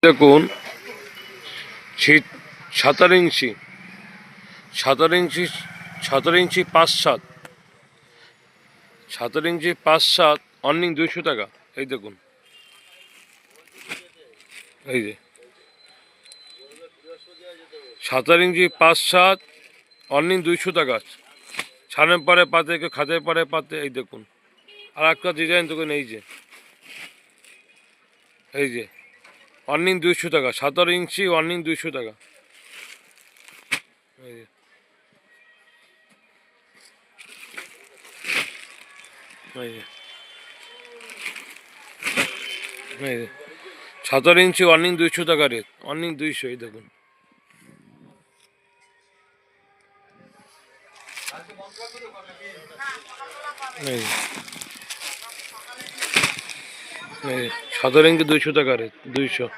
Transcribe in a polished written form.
দেখুন 17 ইঞ্চি 17 ইঞ্চি 17 ইঞ্চি 5/7 17 ইঞ্চি 5/7 অর্নিং 200 টাকা। এই দেখুন, এই যে 17 ইঞ্চি 5/7 অর্নিং 200 টাকা। ছানের পরে পাতে, কেউ খাতের পরে পাতে। এই দেখুন আর একটা ডিজাইন দেখুন, এই যে অর্নিং 200 টাকা। 17 ইঞ্চি অর্নিং 200 টাকা। এই যে এই যে এই যে 17 ইঞ্চি অর্নিং 200 টাকা রেট, অর্নিং 200। এই দেখুন, এই 17 ইঞ্চি 200 টাকা রেট, 200।